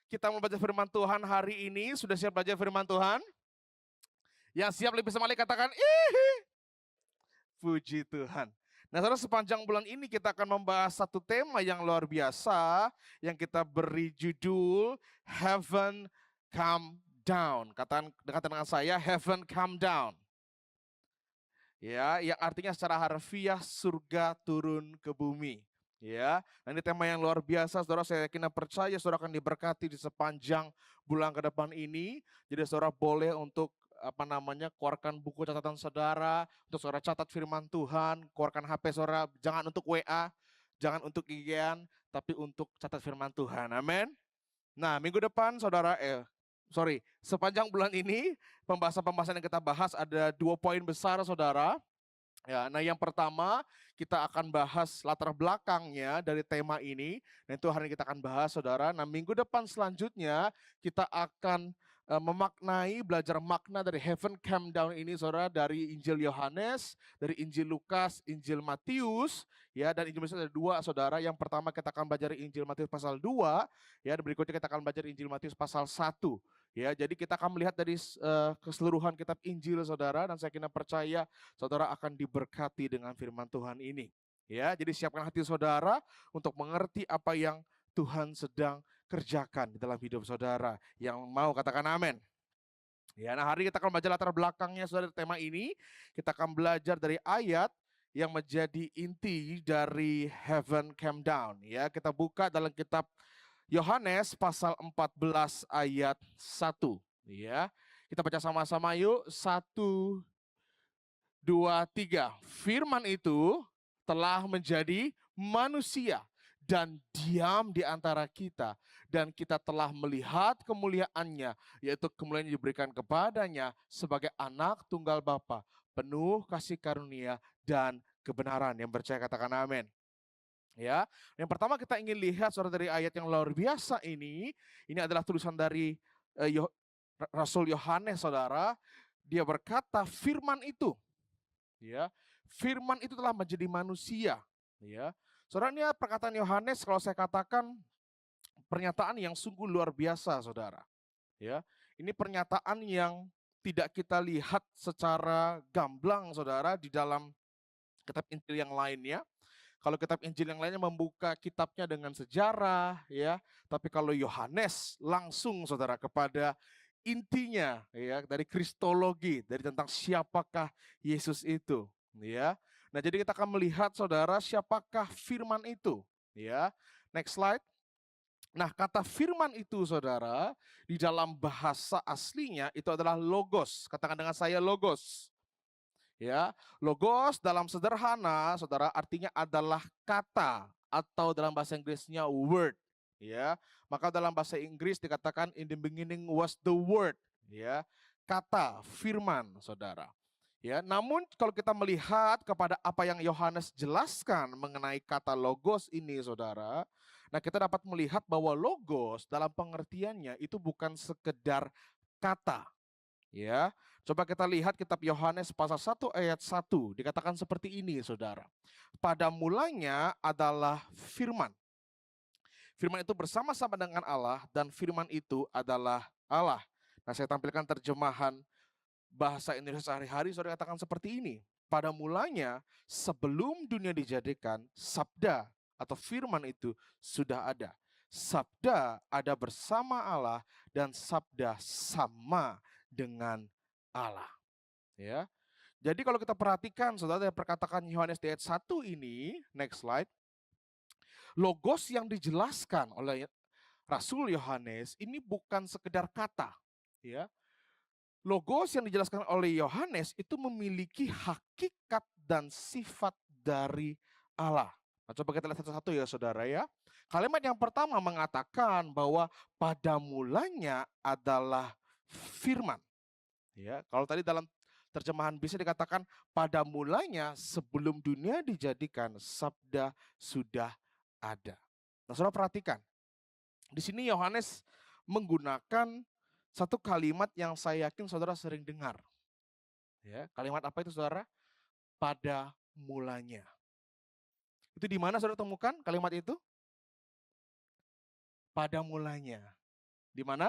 Kita mau baca firman Tuhan hari ini. Sudah siap belajar firman Tuhan? Yang siap lebih semangat katakan, ih, puji Tuhan. Nah, saudara, sepanjang bulan ini kita akan membahas satu tema yang luar biasa yang kita beri judul Heaven Come Down. Katakan dengan saya, Heaven Come Down. Ya, yang artinya secara harfiah surga turun ke bumi. Ya, nah ini tema yang luar biasa, saudara. Saya yakin dan percaya saudara akan diberkati di sepanjang bulan ke depan ini. Jadi saudara boleh untuk keluarkan buku catatan saudara, untuk saudara catat firman Tuhan, keluarkan HP saudara, jangan untuk WA, jangan untuk IG-an, tapi untuk catat firman Tuhan. Amin. Nah, minggu depan saudara, sepanjang bulan ini pembahasan-pembahasan yang kita bahas ada 2 poin besar saudara. Ya, nah yang pertama kita akan bahas latar belakangnya dari tema ini. Nah itu hari ini kita akan bahas saudara. Nah minggu depan selanjutnya kita akan memaknai, belajar makna dari Heaven Come Down ini saudara. Dari Injil Yohanes, dari Injil Lukas, Injil Matius. Ya, dan Injil Matius ada 2 saudara. Yang pertama kita akan belajar Injil Matius pasal 2. Ya, dan berikutnya kita akan belajar Injil Matius pasal 1. Ya, jadi kita akan melihat dari keseluruhan kitab Injil saudara. Dan saya kira percaya saudara akan diberkati dengan firman Tuhan ini. Ya, jadi siapkan hati saudara untuk mengerti apa yang Tuhan sedang kerjakan di dalam hidup saudara. Yang mau katakan amin. Ya, nah hari ini kita akan belajar latar belakangnya saudara tema ini. Kita akan belajar dari ayat yang menjadi inti dari Heaven Came Down. Ya, kita buka dalam kitab Yohanes pasal 14 ayat 1. Ya, kita baca sama-sama yuk. 1, 2, 3. Firman itu telah menjadi manusia dan diam di antara kita. Dan kita telah melihat kemuliaannya, yaitu kemuliaan yang diberikan kepadanya sebagai anak tunggal Bapa, penuh kasih karunia dan kebenaran. Yang percaya katakan amin. Ya, yang pertama kita ingin lihat saudara dari ayat yang luar biasa ini adalah tulisan dari Rasul Yohanes saudara. Dia berkata firman itu, ya, firman itu telah menjadi manusia, ya. Saudara, ini perkataan Yohanes kalau saya katakan pernyataan yang sungguh luar biasa saudara, ya. Ini pernyataan yang tidak kita lihat secara gamblang saudara di dalam kitab Injil yang lainnya. Kalau kitab Injil yang lainnya membuka kitabnya dengan sejarah, ya. Tapi kalau Yohanes langsung saudara kepada intinya, ya, dari kristologi, dari tentang siapakah Yesus itu, ya. Nah, jadi kita akan melihat saudara siapakah firman itu, ya. Next slide. Nah, kata firman itu saudara di dalam bahasa aslinya itu adalah logos. Katakan dengan saya logos. Ya, logos dalam sederhana, saudara, artinya adalah kata atau dalam bahasa Inggrisnya word. Ya, maka dalam bahasa Inggris dikatakan in the beginning was the word. Ya, kata, firman, saudara. Ya, namun kalau kita melihat kepada apa yang Yohanes jelaskan mengenai kata logos ini, saudara, nah kita dapat melihat bahwa logos dalam pengertiannya itu bukan sekedar kata. Ya, coba kita lihat kitab Yohanes pasal 1 ayat 1. Dikatakan seperti ini, saudara. Pada mulanya adalah firman. Firman itu bersama-sama dengan Allah dan firman itu adalah Allah. Nah, saya tampilkan terjemahan bahasa Indonesia sehari-hari, saudara katakan seperti ini. Pada mulanya sebelum dunia dijadikan, sabda atau firman itu sudah ada. Sabda ada bersama Allah dan sabda sama dengan Allah. Ya. Jadi kalau kita perhatikan saudara dari perkataan Yohanes di ayat 1 ini, next slide. Logos yang dijelaskan oleh Rasul Yohanes ini bukan sekedar kata, ya. Logos yang dijelaskan oleh Yohanes itu memiliki hakikat dan sifat dari Allah. Nah, coba kita lihat satu-satu ya saudara ya. Kalimat yang pertama mengatakan bahwa pada mulanya adalah firman. Ya, kalau tadi dalam terjemahan bisa dikatakan pada mulanya sebelum dunia dijadikan sabda sudah ada. Nah, saudara perhatikan. Di sini Yohanes menggunakan satu kalimat yang saya yakin saudara sering dengar. Ya, kalimat apa itu saudara? Pada mulanya. Itu di mana saudara temukan kalimat itu? Pada mulanya. Di mana?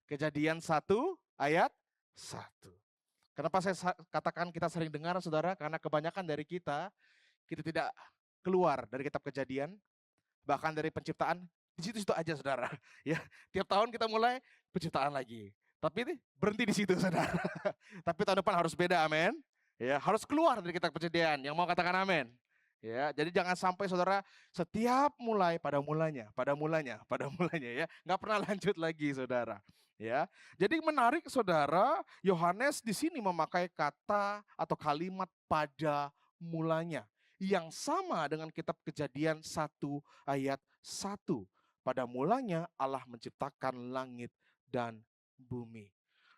Kejadian 1 ayat 1. Kenapa saya katakan kita sering dengar, saudara? Karena kebanyakan dari kita tidak keluar dari kitab Kejadian, bahkan dari penciptaan, di situ-situ aja, saudara. Ya, tiap tahun kita mulai penciptaan lagi. Tapi ini berhenti di situ, saudara. Tapi tahun depan harus beda, amin. Ya, harus keluar dari kitab Kejadian. Yang mau katakan amin. Ya, jadi jangan sampai saudara setiap mulai pada mulanya ya, nggak pernah lanjut lagi, saudara. Ya, jadi menarik, saudara. Yohanes di sini memakai kata atau kalimat pada mulanya yang sama dengan kitab Kejadian 1 ayat 1. Pada mulanya Allah menciptakan langit dan bumi.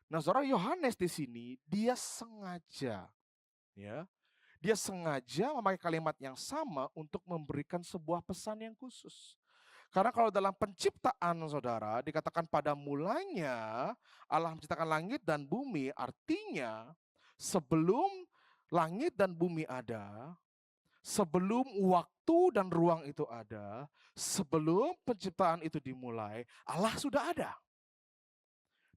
Nah, saudara, Yohanes di sini dia sengaja, ya, dia sengaja memakai kalimat yang sama untuk memberikan sebuah pesan yang khusus. Karena kalau dalam penciptaan, saudara, dikatakan pada mulanya Allah menciptakan langit dan bumi, artinya sebelum langit dan bumi ada, sebelum waktu dan ruang itu ada, sebelum penciptaan itu dimulai, Allah sudah ada.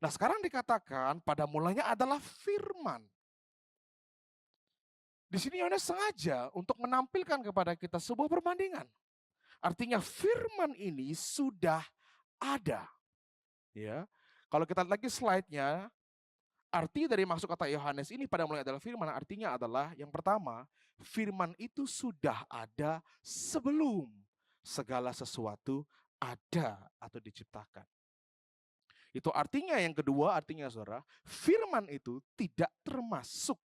Nah, sekarang dikatakan pada mulanya adalah firman. Di sini Yohanes sengaja untuk menampilkan kepada kita sebuah perbandingan. Artinya firman ini sudah ada. Ya. Kalau kita lihat lagi slide-nya, arti dari maksud kata Yohanes ini pada mulanya adalah firman, artinya adalah yang pertama, firman itu sudah ada sebelum segala sesuatu ada atau diciptakan. Itu artinya yang kedua, artinya saudara, firman itu tidak termasuk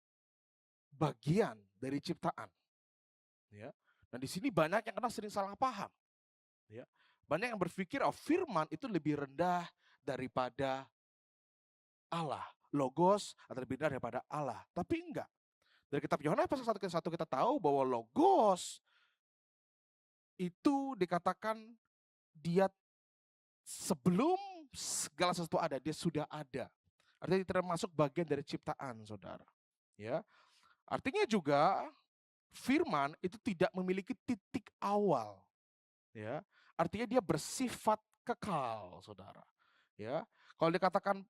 bagian dari ciptaan. Ya. Nah, di sini banyak yang kena sering salah paham. Ya. Banyak yang berpikir firman itu lebih rendah daripada Allah, logos atau lebih rendah daripada Allah. Tapi enggak. Dari kitab Yohanes pasal 1 kita tahu bahwa logos itu dikatakan dia sebelum segala sesuatu ada, dia sudah ada. Artinya termasuk bagian dari ciptaan, saudara. Ya. Artinya juga firman itu tidak memiliki titik awal. Ya. Artinya dia bersifat kekal, saudara. Ya. Kalau dikatakan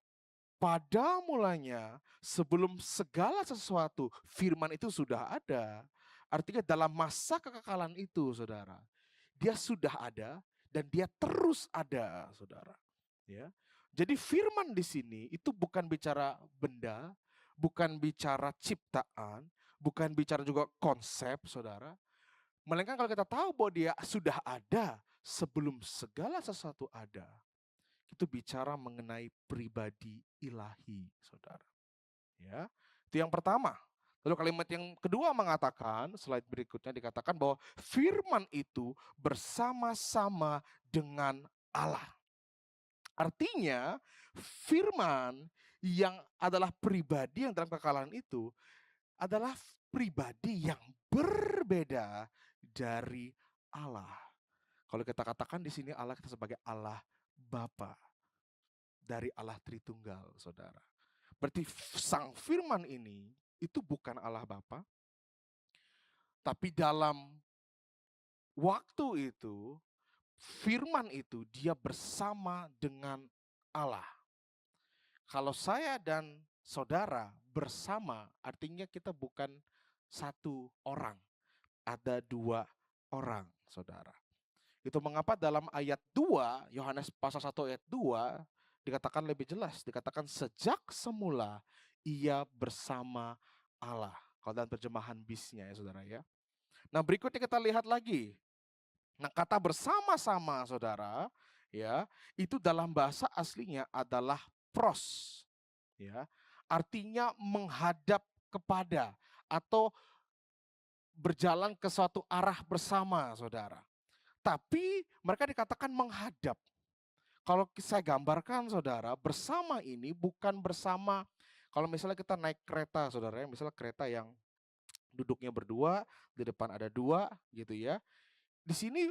pada mulanya sebelum segala sesuatu, firman itu sudah ada. Artinya dalam masa kekekalan itu, saudara, dia sudah ada dan dia terus ada, saudara. Ya. Jadi firman di sini itu bukan bicara benda, bukan bicara ciptaan, bukan bicara juga konsep, saudara. Melainkan kalau kita tahu bahwa dia sudah ada sebelum segala sesuatu ada, itu bicara mengenai pribadi ilahi, saudara. Ya, itu yang pertama. Lalu kalimat yang kedua mengatakan, slide berikutnya dikatakan bahwa firman itu bersama-sama dengan Allah. Artinya firman yang adalah pribadi yang dalam kekekalan itu adalah pribadi yang berbeda dari Allah. Kalau kita katakan di sini Allah kita sebagai Allah Bapa, dari Allah Tritunggal, saudara. Berarti sang firman ini itu bukan Allah Bapa, tapi dalam waktu itu firman itu dia bersama dengan Allah. Kalau saya dan saudara bersama, artinya kita bukan satu orang, ada dua orang, saudara. Itu mengapa dalam ayat 2, Yohanes pasal 1 ayat 2, dikatakan lebih jelas, dikatakan sejak semula ia bersama Allah. Kalau dalam terjemahan BIS-nya ya, saudara ya. Nah, berikutnya kita lihat lagi. Nah, kata bersama-sama, saudara, ya, itu dalam bahasa aslinya adalah pros, ya. Artinya menghadap kepada atau berjalan ke suatu arah bersama, saudara. Tapi mereka dikatakan menghadap. Kalau saya gambarkan, saudara, bersama ini bukan bersama, kalau misalnya kita naik kereta, saudara, misalnya kereta yang duduknya berdua, di depan ada dua, gitu ya. Di sini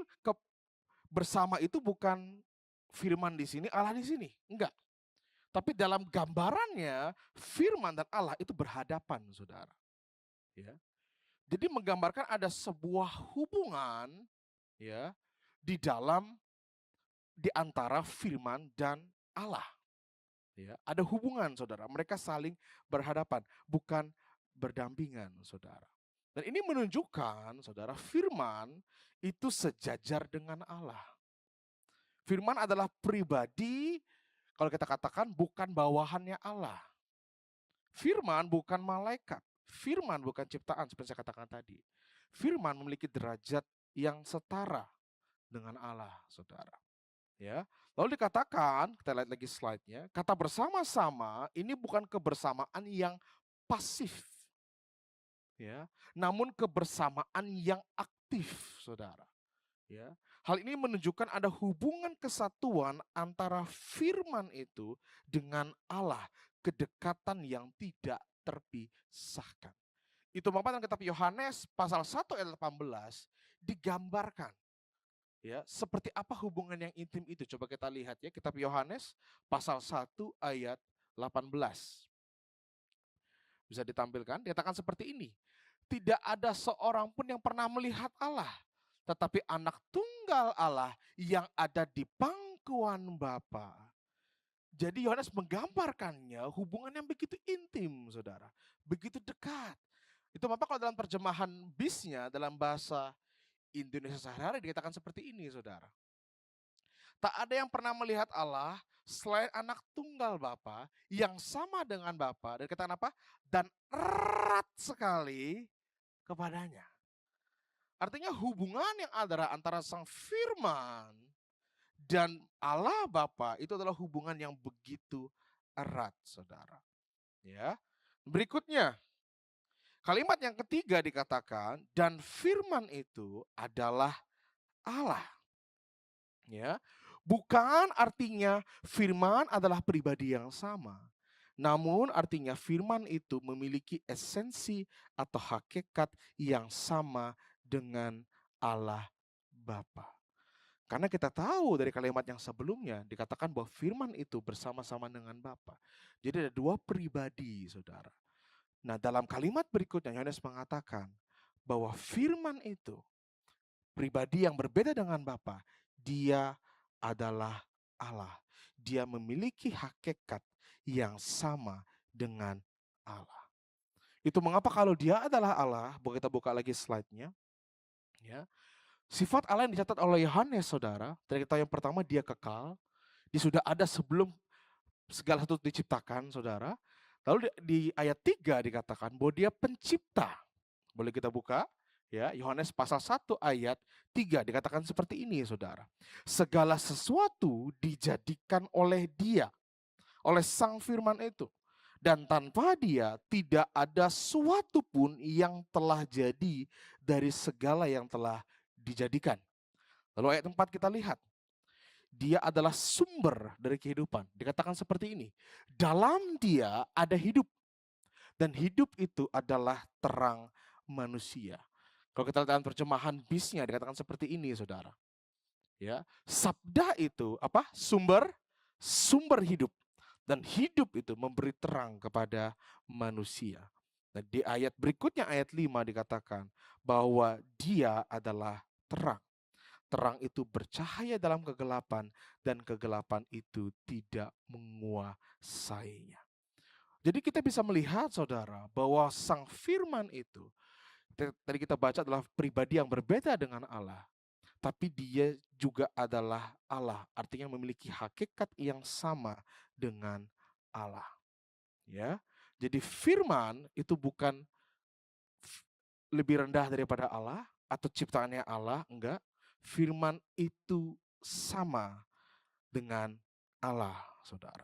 bersama itu bukan firman di sini, Allah di sini, enggak. Tapi dalam gambarannya firman dan Allah itu berhadapan, saudara. Ya. Jadi menggambarkan ada sebuah hubungan, ya, di dalam di antara firman dan Allah. Ya, ada hubungan, saudara. Mereka saling berhadapan, bukan berdampingan, saudara. Dan ini menunjukkan, saudara, firman itu sejajar dengan Allah. Firman adalah pribadi, kalau kita katakan bukan bawahannya Allah. Firman bukan malaikat. Firman bukan ciptaan, seperti saya katakan tadi. Firman memiliki derajat yang setara dengan Allah, saudara. Ya, lalu dikatakan, kita lihat lagi slide-nya, kata bersama-sama ini bukan kebersamaan yang pasif, ya, namun kebersamaan yang aktif, saudara. Ya, hal ini menunjukkan ada hubungan kesatuan antara firman itu dengan Allah, kedekatan yang tidak terpisahkan. Itu mengapa dalam kitab Yohanes pasal 1 ayat 18 digambarkan. Ya, seperti apa hubungan yang intim itu? Coba kita lihat ya, kitab Yohanes pasal 1 ayat 18. Bisa ditampilkan, dikatakan seperti ini. Tidak ada seorang pun yang pernah melihat Allah, tetapi anak tunggal Allah yang ada di pangkuan Bapa. Jadi Yohanes menggambarkannya hubungan yang begitu intim, saudara. Begitu dekat. Itu mengapa kalau dalam terjemahan BIS-nya, dalam bahasa Indonesia sehari-hari dikatakan seperti ini, saudara. Tak ada yang pernah melihat Allah selain anak tunggal Bapa yang sama dengan Bapa. Dan katakan apa? Dan erat sekali kepadanya. Artinya hubungan yang ada antara sang firman dan Allah Bapa itu adalah hubungan yang begitu erat, saudara. Ya. Berikutnya, kalimat yang ketiga dikatakan, dan firman itu adalah Allah. Ya. Bukan artinya firman adalah pribadi yang sama. Namun artinya firman itu memiliki esensi atau hakikat yang sama dengan Allah Bapa. Karena kita tahu dari kalimat yang sebelumnya dikatakan bahwa firman itu bersama-sama dengan Bapa. Jadi ada dua pribadi, saudara. Nah, dalam kalimat berikutnya Yohanes mengatakan bahwa firman itu pribadi yang berbeda dengan Bapa, dia adalah Allah. Dia memiliki hakikat yang sama dengan Allah. Itu mengapa kalau dia adalah Allah, boleh kita buka lagi slide-nya. Ya. Sifat Allah yang dicatat oleh Yohanes, saudara, dari kita yang pertama dia kekal, dia sudah ada sebelum segala sesuatu diciptakan, saudara. Lalu di ayat 3 dikatakan bahwa dia pencipta. Boleh kita buka? Ya, Yohanes pasal 1 ayat 3 dikatakan seperti ini, saudara. Segala sesuatu dijadikan oleh dia, oleh sang firman itu. Dan tanpa dia tidak ada suatu pun yang telah jadi dari segala yang telah dijadikan. Lalu ayat 4 kita lihat. Dia adalah sumber dari kehidupan. Dikatakan seperti ini. Dalam dia ada hidup. Dan hidup itu adalah terang manusia. Kalau kita lihat dalam terjemahan BIS-nya dikatakan seperti ini, saudara. Ya, sabda itu apa? Sumber hidup. Dan hidup itu memberi terang kepada manusia. Nah, di ayat berikutnya ayat 5 dikatakan bahwa dia adalah terang. Terang itu bercahaya dalam kegelapan dan kegelapan itu tidak menguasainya. Jadi kita bisa melihat, saudara, bahwa sang firman itu tadi kita baca adalah pribadi yang berbeda dengan Allah. Tapi dia juga adalah Allah, artinya memiliki hakikat yang sama dengan Allah. Ya. Jadi firman itu bukan lebih rendah daripada Allah atau ciptaannya Allah, enggak. Firman itu sama dengan Allah, saudara.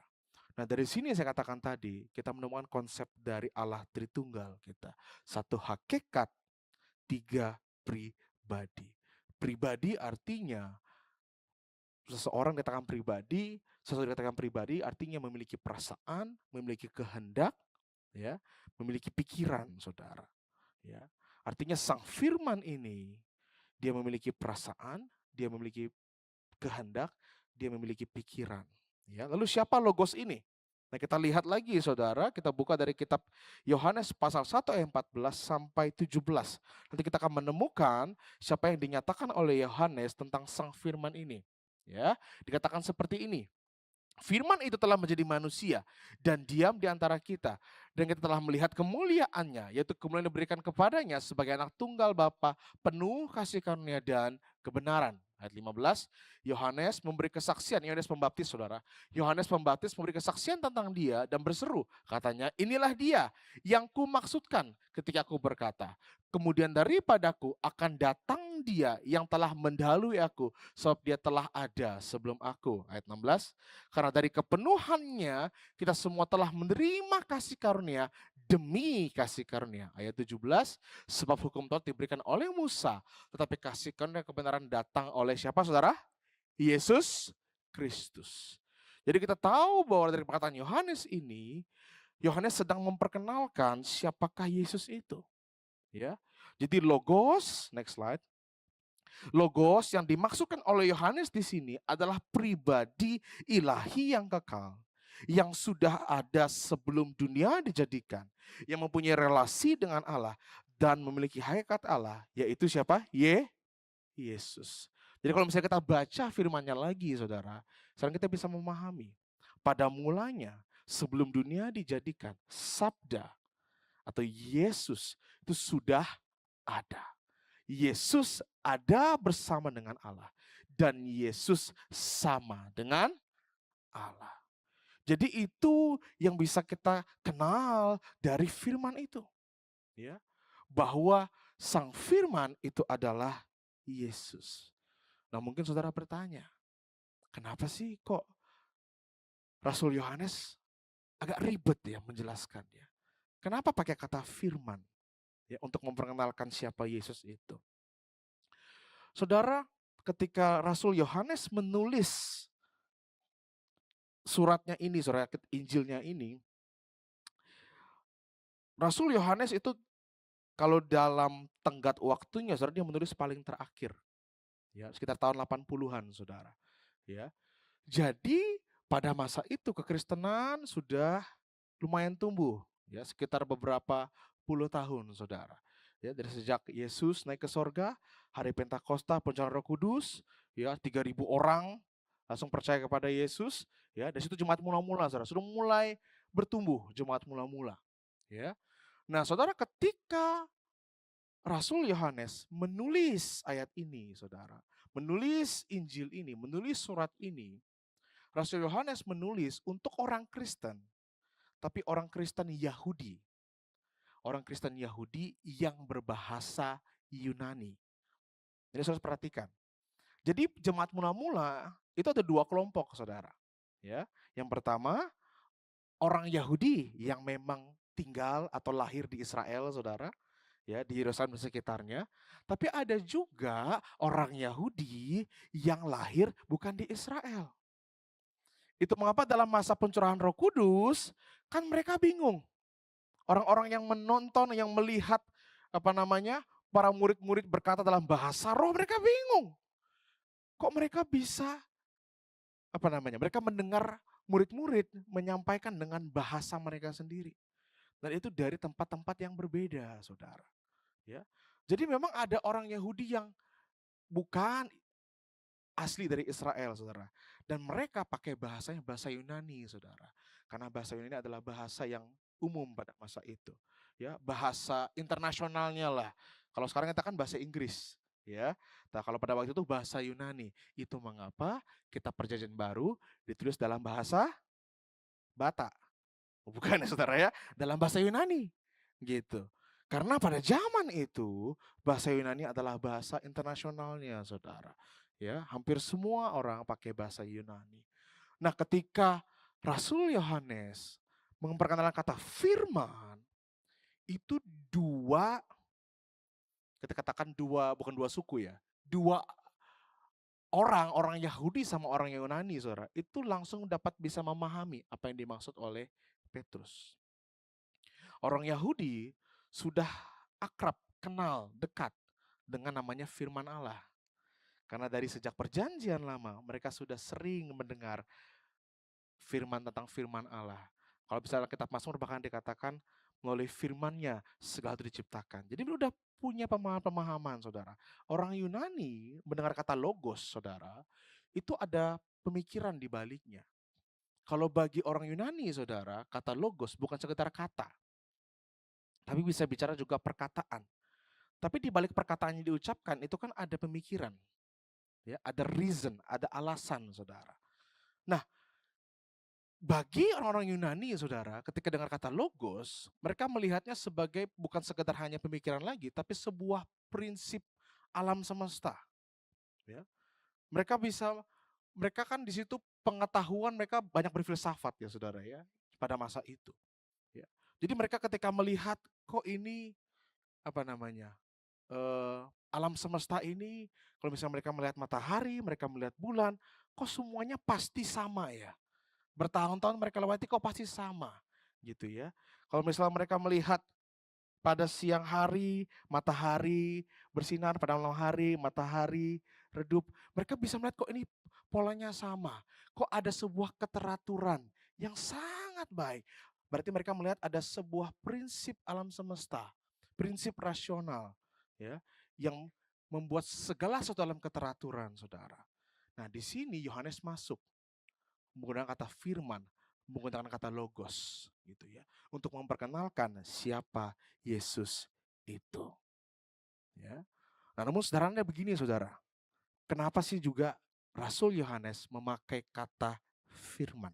Nah, dari sini saya katakan tadi, kita menemukan konsep dari Allah Tritunggal kita. Satu hakikat, tiga pribadi. Pribadi artinya seseorang dikatakan pribadi, seseorang dikatakan pribadi artinya memiliki perasaan, memiliki kehendak, ya, memiliki pikiran, saudara. Ya. Artinya sang firman ini dia memiliki perasaan, dia memiliki kehendak, dia memiliki pikiran. Ya, lalu siapa logos ini? Nah, kita lihat lagi, saudara, kita buka dari kitab Yohanes pasal 1 ayat 14 sampai 17. Nanti kita akan menemukan siapa yang dinyatakan oleh Yohanes tentang sang firman ini. Ya, dikatakan seperti ini. Firman itu telah menjadi manusia dan diam di antara kita. Dan kita telah melihat kemuliaannya, yaitu kemuliaan yang diberikan kepadanya sebagai anak tunggal Bapa, penuh kasih karunia dan kebenaran. Ayat 15, Yohanes memberi kesaksian, Yohanes Pembaptis saudara. Yohanes Pembaptis memberi kesaksian tentang dia dan berseru, katanya, inilah dia yang kumaksudkan ketika aku berkata, kemudian daripadaku akan datang dia yang telah mendahului aku, sebab dia telah ada sebelum aku. Ayat 16, karena dari kepenuhannya kita semua telah menerima kasih karunia demi kasih karunia. Ayat 17, sebab hukum Taurat diberikan oleh Musa, tetapi kasih karunia kebenaran datang oleh siapa saudara? Yesus Kristus. Jadi kita tahu bahwa dari perkataan Yohanes ini, Yohanes sedang memperkenalkan siapakah Yesus itu. Ya, jadi logos, next slide. Logos yang dimaksudkan oleh Yohanes di sini adalah pribadi ilahi yang kekal, yang sudah ada sebelum dunia dijadikan, yang mempunyai relasi dengan Allah dan memiliki hakikat Allah, yaitu siapa? Yesus. Jadi kalau misalnya kita baca firman-Nya lagi, saudara, sekarang kita bisa memahami. Pada mulanya, sebelum dunia dijadikan, Sabda atau Yesus itu sudah ada. Yesus ada bersama dengan Allah dan Yesus sama dengan Allah. Jadi itu yang bisa kita kenal dari firman itu. Ya. Bahwa sang firman itu adalah Yesus. Nah, mungkin saudara bertanya, kenapa sih kok Rasul Yohanes agak ribet ya menjelaskannya? Kenapa pakai kata firman ya untuk memperkenalkan siapa Yesus itu? Saudara, ketika Rasul Yohanes menulis suratnya ini, surat Injilnya ini, Rasul Yohanes itu kalau dalam tenggat waktunya, saudara, dia menulis paling terakhir. Ya, sekitar tahun 80-an, saudara. Ya. Jadi pada masa itu kekristenan sudah lumayan tumbuh, ya, sekitar beberapa puluh tahun, saudara. Ya, dari sejak Yesus naik ke sorga, hari Pentakosta, pencurahan Roh Kudus, ya, 3.000 orang langsung percaya kepada Yesus, ya. Dari situ jemaat mula-mula, saudara, sudah mulai bertumbuh jemaat mula-mula, ya. Nah, saudara, ketika Rasul Yohanes menulis ayat ini, saudara, menulis Injil ini, menulis surat ini, Rasul Yohanes menulis untuk orang Kristen, tapi orang Kristen Yahudi. Orang Kristen Yahudi yang berbahasa Yunani. Jadi saudara perhatikan. Jadi jemaat mula-mula itu ada dua kelompok, saudara. Ya, yang pertama orang Yahudi yang memang tinggal atau lahir di Israel, saudara, ya, di Yerusalem dan sekitarnya. Tapi ada juga orang Yahudi yang lahir bukan di Israel. Itu mengapa dalam masa pencurahan Roh Kudus kan mereka bingung. Orang-orang yang menonton, yang melihat para murid-murid berkata dalam bahasa roh, mereka bingung. Kok mereka bisa mereka mendengar murid-murid menyampaikan dengan bahasa mereka sendiri. Dan itu dari tempat-tempat yang berbeda, saudara. Ya. Jadi memang ada orang Yahudi yang bukan asli dari Israel, saudara. Dan mereka pakai bahasanya bahasa Yunani, saudara. Karena bahasa Yunani adalah bahasa yang umum pada masa itu. Ya, bahasa internasionalnya lah. Kalau sekarang kita kan bahasa Inggris, ya. Nah, kalau pada waktu itu bahasa Yunani. Itu mengapa kitab Perjanjian Baru ditulis dalam bahasa Batak. Bukan ya, saudara ya, dalam bahasa Yunani. Gitu. Karena pada zaman itu bahasa Yunani adalah bahasa internasionalnya, saudara. Ya, hampir semua orang pakai bahasa Yunani. Nah, ketika Rasul Yohanes memperkenalkan kata firman, itu kita katakan bukan dua suku ya, dua orang Yahudi sama orang Yunani, saudara, itu langsung dapat bisa memahami apa yang dimaksud oleh Petrus. Orang Yahudi sudah akrab, kenal, dekat dengan namanya firman Allah. Karena dari sejak perjanjian lama, mereka sudah sering mendengar firman tentang firman Allah. Kalau misalnya kitab Mazmur bahkan dikatakan melalui firman-Nya segala itu diciptakan. Jadi mereka sudah punya pemahaman, saudara. Orang Yunani mendengar kata logos, saudara, itu ada pemikiran di baliknya. Kalau bagi orang Yunani, saudara, kata logos bukan sekedar kata, tapi bisa bicara juga perkataan. Tapi di balik perkataan yang diucapkan itu kan ada pemikiran, ya, ada reason, ada alasan, saudara. Nah, bagi orang-orang Yunani, saudara, ketika dengar kata logos, mereka melihatnya sebagai bukan sekedar hanya pemikiran lagi, tapi sebuah prinsip alam semesta. Ya. Mereka kan di situ pengetahuan mereka banyak berfilsafat ya, saudara ya, pada masa itu. Ya. Jadi mereka ketika melihat kok ini apa namanya alam semesta ini, kalau misalnya mereka melihat matahari, mereka melihat bulan, kok semuanya pasti sama ya. Bertahun-tahun mereka lewati kok pasti sama, gitu ya. Kalau misalnya mereka melihat pada siang hari, matahari bersinar, pada malam hari, matahari redup, mereka bisa melihat kok ini polanya sama. Kok ada sebuah keteraturan yang sangat baik. Berarti mereka melihat ada sebuah prinsip alam semesta, prinsip rasional, ya, yang membuat segala sesuatu dalam keteraturan, saudara. Nah, di sini Yohanes masuk menggunakan kata firman, menggunakan kata logos, gitu ya, untuk memperkenalkan siapa Yesus itu. Ya. Nah, namun sederhananya begini, saudara, kenapa sih juga Rasul Yohanes memakai kata firman?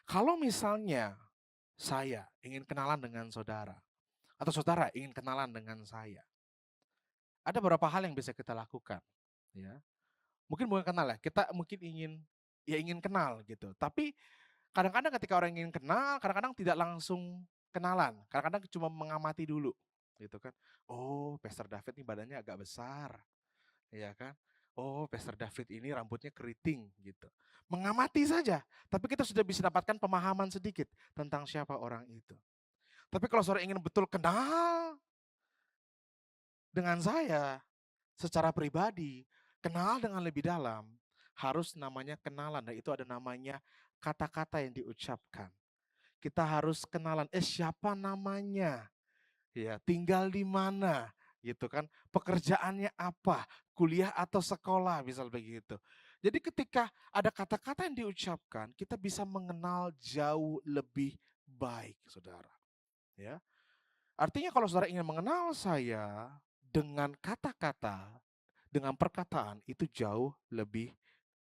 Kalau misalnya saya ingin kenalan dengan saudara, atau saudara ingin kenalan dengan saya, ada beberapa hal yang bisa kita lakukan. Ya. Mungkin bukan kenal ya, kita mungkin ingin kenal gitu. Tapi kadang-kadang ketika orang ingin kenal, kadang-kadang tidak langsung kenalan. Kadang-kadang cuma mengamati dulu, gitu kan. Oh, Pastor David ini badannya agak besar, ya kan. Oh, Pastor David ini rambutnya keriting, gitu. Mengamati saja, tapi kita sudah bisa dapatkan pemahaman sedikit tentang siapa orang itu. Tapi kalau saudara ingin betul kenal dengan saya secara pribadi, kenal dengan lebih dalam, harus namanya kenalan. Dan itu ada namanya kata-kata yang diucapkan. Kita harus kenalan, siapa namanya, ya, tinggal di mana, gitu kan, pekerjaannya apa, kuliah atau sekolah, misal begitu. Jadi ketika ada kata-kata yang diucapkan, kita bisa mengenal jauh lebih baik, saudara. Ya, artinya kalau saudara ingin mengenal saya dengan kata-kata, dengan perkataan, itu jauh lebih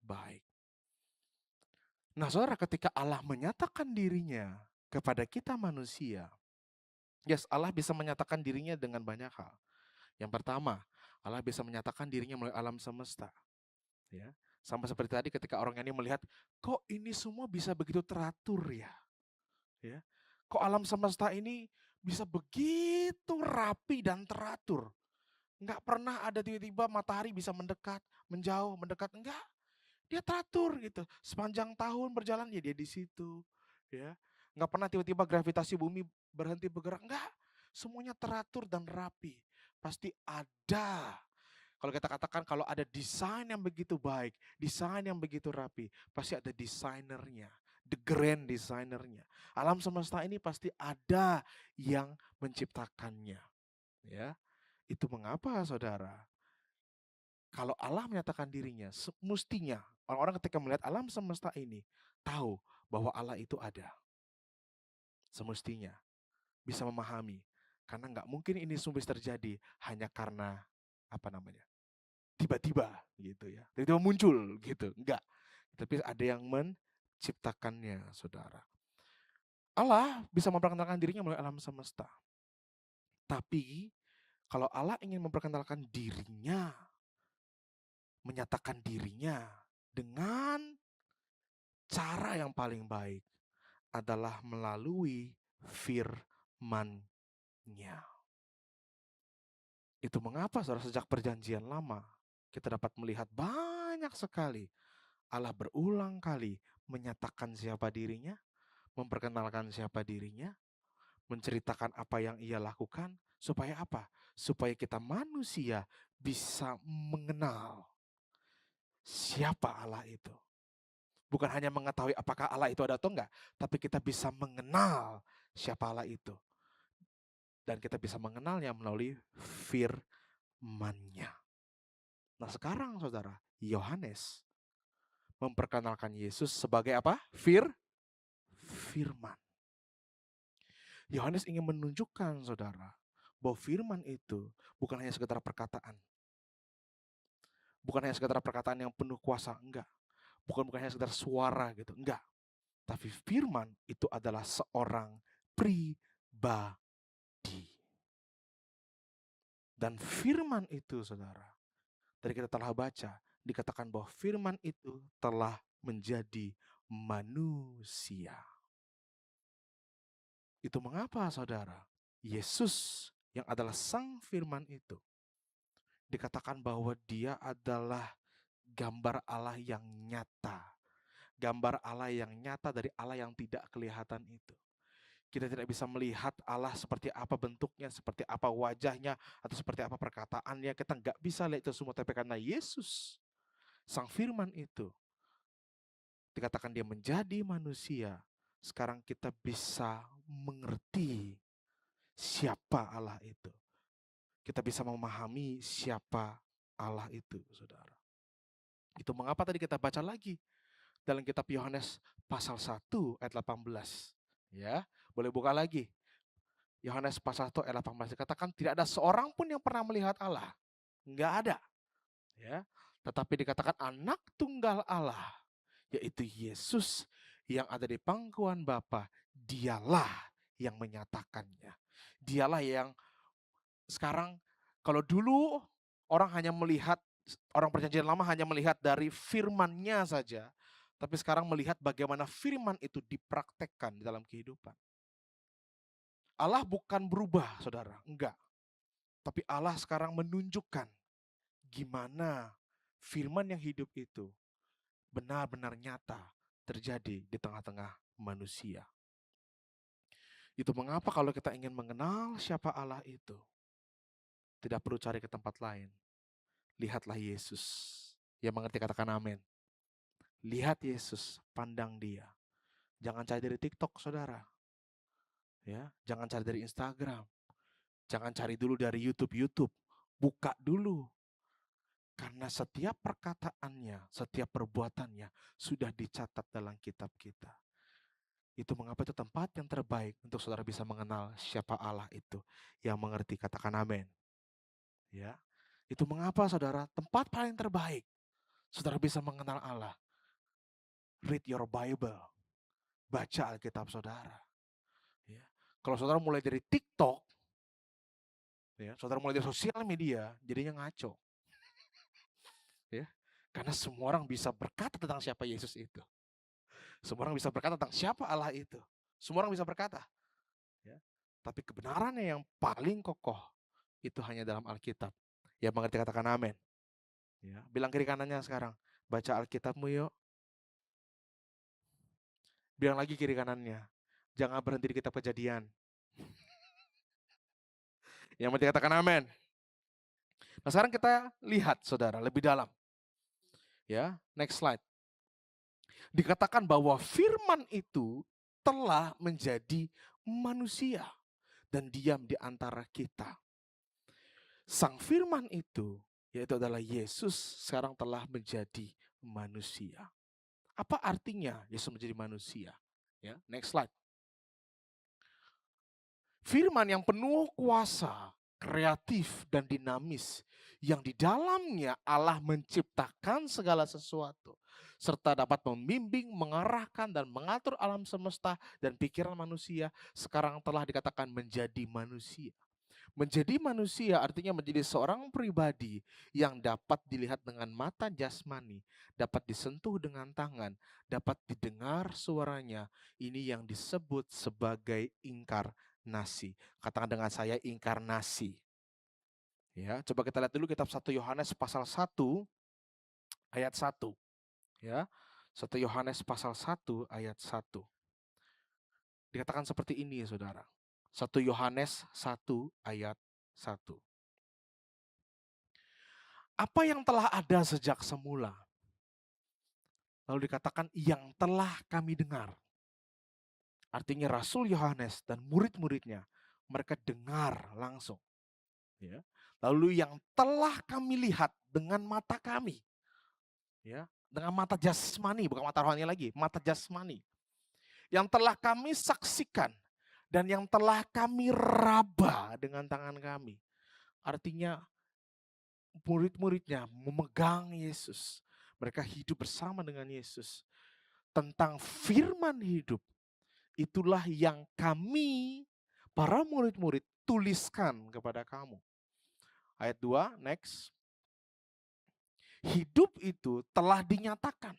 baik. Nah, saudara, ketika Allah menyatakan dirinya kepada kita manusia, yes, Allah bisa menyatakan dirinya dengan banyak hal. Yang pertama, Allah bisa menyatakan dirinya melalui alam semesta. Ya, sama seperti tadi ketika orang ini melihat, kok ini semua bisa begitu teratur ya? Ya, kok alam semesta ini bisa begitu rapi dan teratur? Nggak pernah ada tiba-tiba matahari bisa mendekat, menjauh, mendekat, enggak. Dia teratur gitu. Sepanjang tahun berjalan ya dia di situ. Ya. Nggak pernah tiba-tiba gravitasi bumi berhenti bergerak. Enggak. Semuanya teratur dan rapi. Pasti ada. Kalau kita katakan kalau ada desain yang begitu baik, desain yang begitu rapi, pasti ada desainernya, the grand designernya. Alam semesta ini pasti ada yang menciptakannya. Ya. Itu mengapa, saudara? Kalau Allah menyatakan dirinya, semestinya orang-orang ketika melihat alam semesta ini tahu bahwa Allah itu ada. Semestinya bisa memahami, karena nggak mungkin ini semua bisa terjadi hanya karena apa namanya, tiba-tiba gitu ya, tiba-tiba muncul gitu, enggak. Tapi ada yang menciptakannya, saudara. Allah bisa memperkenalkan dirinya melalui alam semesta. Tapi kalau Allah ingin memperkenalkan dirinya, menyatakan dirinya dengan cara yang paling baik adalah melalui firman-Nya. Itu mengapa, saudara, sejak perjanjian lama kita dapat melihat banyak sekali Allah berulang kali menyatakan siapa dirinya, memperkenalkan siapa dirinya, menceritakan apa yang ia lakukan, supaya apa? Supaya kita manusia bisa mengenal siapa Allah itu. Bukan hanya mengetahui apakah Allah itu ada atau enggak, tapi kita bisa mengenal siapa Allah itu. Dan kita bisa mengenalnya melalui firman-Nya. Nah sekarang, saudara, Yohanes memperkenalkan Yesus sebagai apa? Firman. Yohanes ingin menunjukkan, saudara, bahwa firman itu bukan hanya sekedar perkataan. Bukan hanya sekedar perkataan yang penuh kuasa, enggak. Bukan hanya sekedar suara gitu, enggak. Tapi firman itu adalah seorang pribadi. Dan firman itu, saudara, tadi kita telah baca, dikatakan bahwa firman itu telah menjadi manusia. Itu mengapa, saudara? Yesus yang adalah sang firman itu, dikatakan bahwa dia adalah gambar Allah yang nyata. Gambar Allah yang nyata dari Allah yang tidak kelihatan itu. Kita tidak bisa melihat Allah seperti apa bentuknya, seperti apa wajahnya, atau seperti apa perkataannya. Kita nggak bisa lihat itu semua, tapi karena Yesus, sang firman itu, dikatakan dia menjadi manusia, sekarang kita bisa mengerti siapa Allah itu. Kita bisa memahami siapa Allah itu, saudara. Itu mengapa tadi kita baca lagi dalam kitab Yohanes pasal 1 ayat 18. Ya, boleh buka lagi. Yohanes pasal 1 ayat 18 dikatakan tidak ada seorang pun yang pernah melihat Allah. Enggak ada. Ya. Tetapi dikatakan anak tunggal Allah, yaitu Yesus yang ada di pangkuan Bapa, dialah yang menyatakannya. Dialah yang sekarang, kalau dulu orang hanya melihat, orang perjanjian lama hanya melihat dari firman-Nya saja, tapi sekarang melihat bagaimana firman itu dipraktekkan di dalam kehidupan. Allah bukan berubah, saudara, enggak. Tapi Allah sekarang menunjukkan gimana firman yang hidup itu benar-benar nyata terjadi di tengah-tengah manusia. Itu mengapa kalau kita ingin mengenal siapa Allah itu, tidak perlu cari ke tempat lain. Lihatlah Yesus. Yang mengerti katakan amin. Lihat Yesus, pandang dia. Jangan cari dari TikTok, saudara. Ya, jangan cari dari Instagram. Jangan cari dulu dari YouTube. Buka dulu. Karena setiap perkataannya, setiap perbuatannya sudah dicatat dalam kitab kita. Itu mengapa itu tempat yang terbaik untuk saudara bisa mengenal siapa Allah itu. Yang mengerti katakan amin. Ya, itu mengapa, saudara, tempat paling terbaik saudara bisa mengenal Allah. Read your Bible. Baca Alkitab saudara. Ya. Kalau saudara mulai dari TikTok, ya, saudara mulai dari sosial media, jadinya ngaco. Ya. Karena semua orang bisa berkata tentang siapa Yesus itu. Semua orang bisa berkata tentang siapa Allah itu. Semua orang bisa berkata. Ya. Tapi kebenarannya yang paling kokoh itu hanya dalam Alkitab. Ya, mengerti katakan amin. Ya. Bilang kiri kanannya sekarang, baca Alkitabmu yuk. Bilang lagi kiri kanannya, jangan berhenti di kitab Kejadian. Yang penting katakan amin. Nah, sekarang kita lihat, saudara, lebih dalam. Ya, next slide. Dikatakan bahwa firman itu telah menjadi manusia dan diam di antara kita. Sang firman itu, yaitu adalah Yesus, sekarang telah menjadi manusia. Apa artinya Yesus menjadi manusia? Ya, next slide. Firman yang penuh kuasa, kreatif dan dinamis, yang di dalamnya Allah menciptakan segala sesuatu, serta dapat membimbing, mengarahkan dan mengatur alam semesta dan pikiran manusia, sekarang telah dikatakan menjadi manusia. Menjadi manusia artinya menjadi seorang pribadi yang dapat dilihat dengan mata jasmani, dapat disentuh dengan tangan, dapat didengar suaranya. Ini yang disebut sebagai inkarnasi. Katakan dengan saya, inkarnasi. Ya, coba kita lihat dulu kitab 1 Yohanes pasal 1 ayat 1. Ya. 1 Yohanes pasal 1 ayat 1. Dikatakan seperti ini, saudara. 1 Yohanes 1 ayat 1. Apa yang telah ada sejak semula? Lalu dikatakan yang telah kami dengar. Artinya Rasul Yohanes dan murid-muridnya, mereka dengar langsung. Ya. Lalu yang telah kami lihat dengan mata kami. Ya, dengan mata jasmani, bukan mata rohani lagi, mata jasmani. Yang telah kami saksikan dan yang telah kami raba dengan tangan kami. Artinya murid-muridnya memegang Yesus. Mereka hidup bersama dengan Yesus. Tentang firman hidup, itulah yang kami, para murid-murid, tuliskan kepada kamu. Ayat 2, next. Hidup itu telah dinyatakan.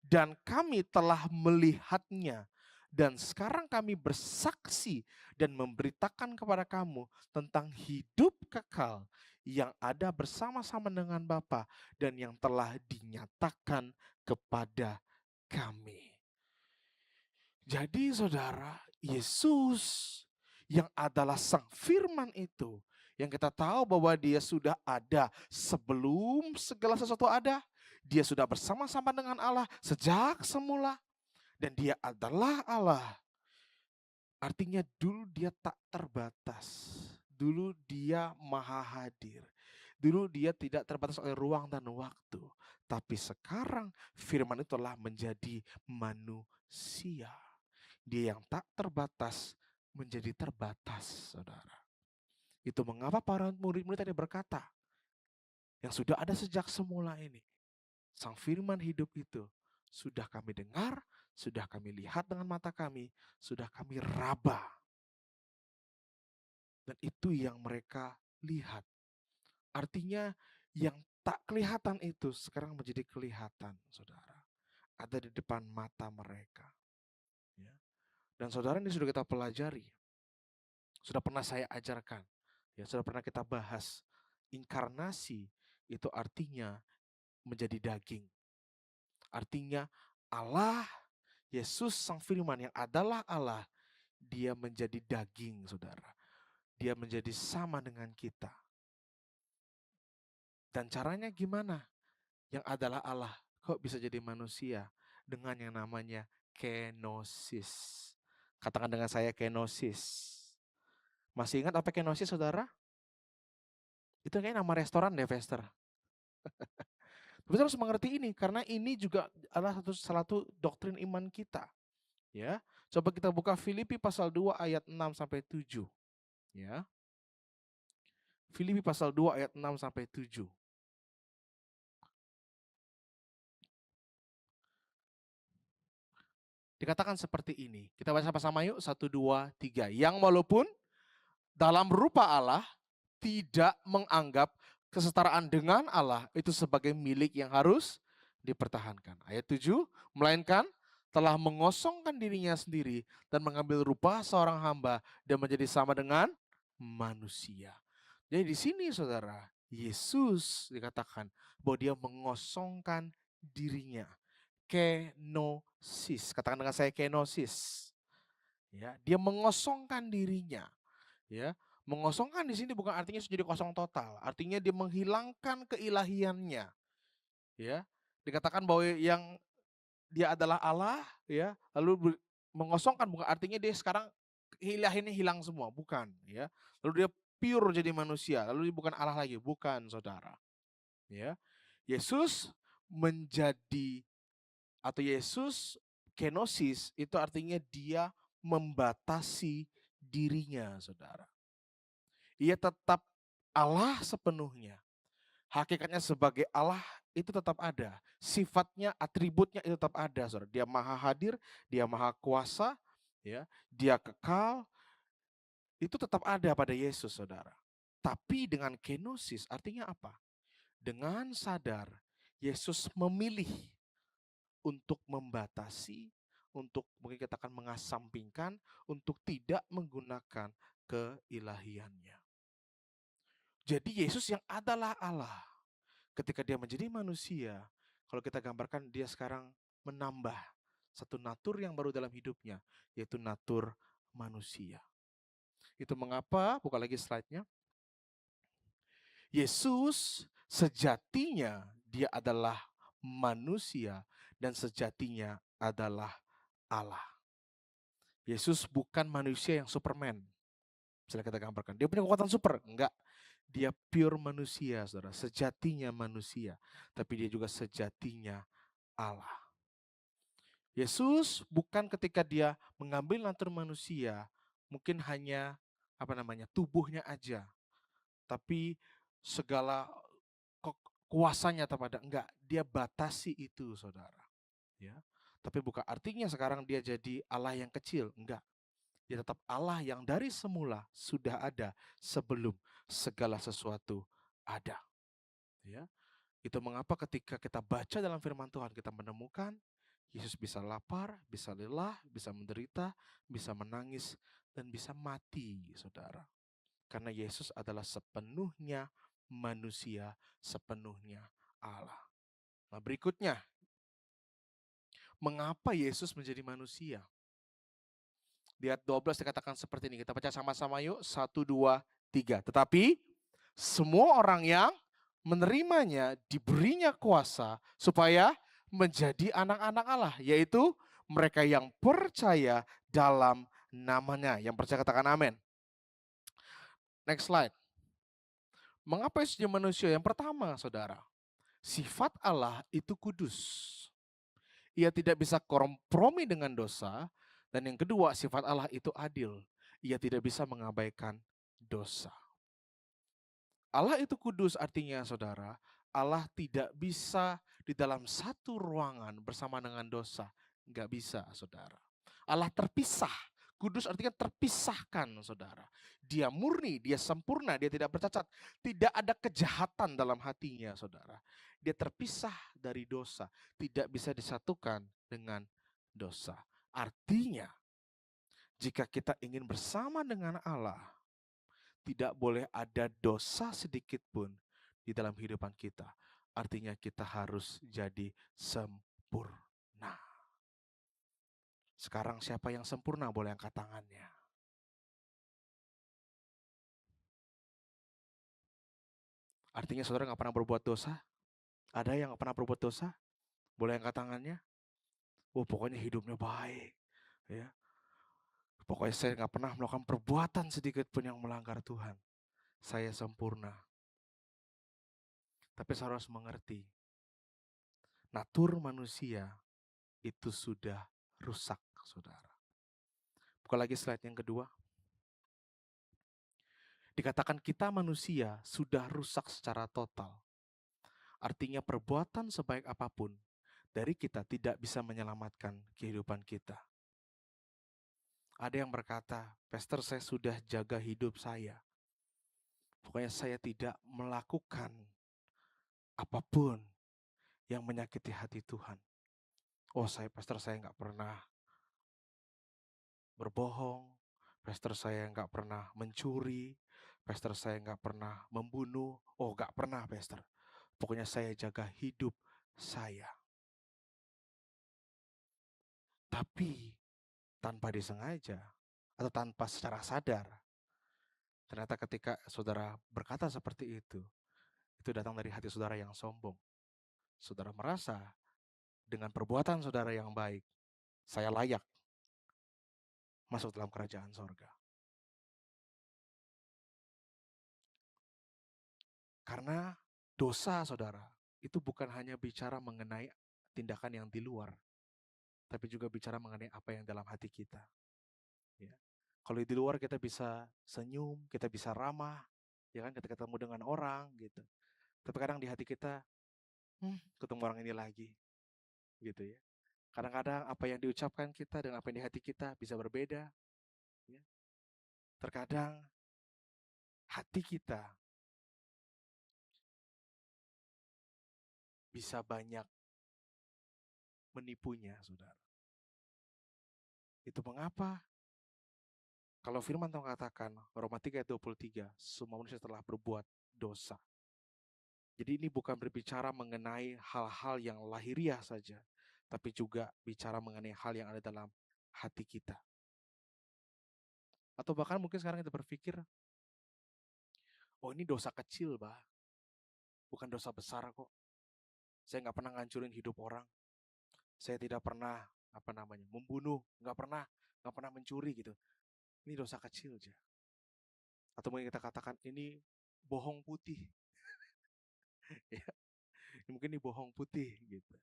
Dan kami telah melihatnya. Dan sekarang kami bersaksi dan memberitakan kepada kamu tentang hidup kekal yang ada bersama-sama dengan Bapa dan yang telah dinyatakan kepada kami. Jadi saudara, Yesus yang adalah Sang Firman itu, yang kita tahu bahwa dia sudah ada sebelum segala sesuatu ada. Dia sudah bersama-sama dengan Allah sejak semula. Dan dia adalah Allah. Artinya dulu dia tak terbatas. Dulu dia maha hadir. Dulu dia tidak terbatas oleh ruang dan waktu. Tapi sekarang firman itu telah menjadi manusia. Dia yang tak terbatas menjadi terbatas, saudara. Itu mengapa para murid-murid tadi berkata, yang sudah ada sejak semula ini, Sang Firman hidup itu sudah kami dengar, sudah kami lihat dengan mata kami, sudah kami raba. Dan itu yang mereka lihat. Artinya yang tak kelihatan itu sekarang menjadi kelihatan, saudara. Ada di depan mata mereka. Ya. Dan saudara, ini sudah kita pelajari. Sudah pernah saya ajarkan. Ya, sudah pernah kita bahas. Inkarnasi itu artinya menjadi daging. Artinya Allah, Yesus Sang Firman yang adalah Allah, dia menjadi daging, saudara. Dia menjadi sama dengan kita. Dan caranya gimana? Yang adalah Allah, kok bisa jadi manusia? Dengan yang namanya kenosis. Katakan dengan saya kenosis. Masih ingat apa kenosis, saudara? Itu kayak nama restoran deh, Vester. Tapi harus mengerti ini, karena ini juga adalah salah satu doktrin iman kita. Ya, coba kita buka Filipi pasal 2 ayat 6 sampai 7. Ya. Filipi pasal 2 ayat 6 sampai 7. Dikatakan seperti ini. Kita baca sama-sama yuk. 1, 2, 3. Yang walaupun dalam rupa Allah tidak menganggap kesetaraan dengan Allah itu sebagai milik yang harus dipertahankan. Ayat 7. Melainkan telah mengosongkan dirinya sendiri dan mengambil rupa seorang hamba dan menjadi sama dengan manusia. Jadi di sini saudara, Yesus dikatakan bahwa dia mengosongkan dirinya. Kenosis. Katakan dengan saya kenosis. Ya, dia mengosongkan dirinya. Ya, mengosongkan di sini bukan artinya jadi kosong total. Artinya dia menghilangkan keilahiannya. Ya, dikatakan bahwa yang dia adalah Allah, ya, lalu mengosongkan bukan artinya dia sekarang keilahiannya hilang semua, bukan, ya. Lalu dia pure jadi manusia, lalu dia bukan Allah lagi, bukan, saudara. Ya, Yesus menjadi atau Yesus kenosis itu artinya dia membatasi dirinya, saudara. Ia tetap Allah sepenuhnya. Hakikatnya sebagai Allah itu tetap ada. Sifatnya, atributnya itu tetap ada, saudara. Dia maha hadir, dia maha kuasa, ya, dia kekal. Itu tetap ada pada Yesus, saudara. Tapi dengan kenosis artinya apa? Dengan sadar Yesus memilih untuk membatasi, untuk mungkin kita akan mengasampingkan, untuk tidak menggunakan keilahiannya. Jadi Yesus yang adalah Allah, ketika dia menjadi manusia, kalau kita gambarkan dia sekarang menambah satu natur yang baru dalam hidupnya, yaitu natur manusia. Itu mengapa, buka lagi slide-nya. Yesus sejatinya dia adalah manusia dan sejatinya adalah Allah. Yesus bukan manusia yang Superman. Misalnya kita gambarkan, dia punya kekuatan super. Enggak. Dia pure manusia, saudara, sejatinya manusia, tapi dia juga sejatinya Allah. Yesus bukan ketika dia mengambil natur manusia, mungkin hanya tubuhnya aja, tapi segala kuasanya enggak, dia batasi itu, saudara. Ya, tapi bukan artinya sekarang dia jadi Allah yang kecil, enggak. Dia tetap Allah yang dari semula sudah ada sebelum segala sesuatu ada. Ya, itu mengapa ketika kita baca dalam firman Tuhan kita menemukan Yesus bisa lapar, bisa lelah, bisa menderita, bisa menangis, dan bisa mati, saudara. Karena Yesus adalah sepenuhnya manusia, sepenuhnya Allah. Nah, berikutnya, mengapa Yesus menjadi manusia? Di ayat 12 dikatakan seperti ini. Kita baca sama-sama yuk. 1, 2, 3. Tetapi semua orang yang menerimanya diberinya kuasa supaya menjadi anak-anak Allah. Yaitu mereka yang percaya dalam namanya. Yang percaya katakan amin. Next slide. Mengapa Yesus jadi manusia? Yang pertama, saudara. Sifat Allah itu kudus. Ia tidak bisa kompromi dengan dosa. Dan yang kedua, sifat Allah itu adil. Ia tidak bisa mengabaikan dosa. Allah itu kudus artinya, saudara, Allah tidak bisa di dalam satu ruangan bersama dengan dosa. Enggak bisa, saudara. Allah terpisah. Kudus artinya terpisahkan, saudara. Dia murni, dia sempurna, dia tidak bercacat. Tidak ada kejahatan dalam hatinya, saudara. Dia terpisah dari dosa. Tidak bisa disatukan dengan dosa. Artinya, jika kita ingin bersama dengan Allah, tidak boleh ada dosa sedikit pun di dalam kehidupan kita. Artinya kita harus jadi sempurna. Sekarang siapa yang sempurna boleh angkat tangannya. Artinya saudara nggak pernah berbuat dosa? Ada yang nggak pernah berbuat dosa? Boleh angkat tangannya? Oh, pokoknya hidupnya baik. Ya. Pokoknya saya nggak pernah melakukan perbuatan sedikit pun yang melanggar Tuhan. Saya sempurna. Tapi saya harus mengerti, natur manusia itu sudah rusak, saudara. Buka lagi slide yang kedua. Dikatakan kita manusia sudah rusak secara total. Artinya perbuatan sebaik apapun dari kita tidak bisa menyelamatkan kehidupan kita. Ada yang berkata, Pastor, saya sudah jaga hidup saya. Pokoknya saya tidak melakukan apapun yang menyakiti hati Tuhan. Oh, Pastor, saya nggak pernah berbohong. Pastor, saya nggak pernah mencuri. Pastor, saya nggak pernah membunuh. Oh, nggak pernah, Pastor. Pokoknya saya jaga hidup saya. Tapi tanpa disengaja atau tanpa secara sadar, ternyata ketika saudara berkata seperti itu datang dari hati saudara yang sombong. Saudara merasa dengan perbuatan saudara yang baik, saya layak masuk dalam kerajaan sorga. Karena dosa, saudara, itu bukan hanya bicara mengenai tindakan yang di luar, tapi juga bicara mengenai apa yang dalam hati kita. Ya. Kalau di luar kita bisa senyum, kita bisa ramah, ya kan, ketika ketemu dengan orang gitu. Tapi kadang di hati kita, ketemu orang ini lagi, gitu ya. Kadang-kadang apa yang diucapkan kita dengan apa yang di hati kita bisa berbeda. Ya. Terkadang hati kita bisa banyak menipunya, saudara. Itu mengapa kalau firman Tuhan katakan, Roma 3 ayat 23, semua manusia telah berbuat dosa. Jadi ini bukan berbicara mengenai hal-hal yang lahiriah saja, tapi juga bicara mengenai hal yang ada dalam hati kita. Atau bahkan mungkin sekarang kita berpikir, oh ini dosa kecil, bah. Bukan dosa besar kok. Saya nggak pernah ngancurin hidup orang. Saya tidak pernah membunuh, nggak pernah mencuri gitu. Ini dosa kecil aja. Atau mungkin kita katakan ini bohong putih. Ya, mungkin ini bohong putih gitu.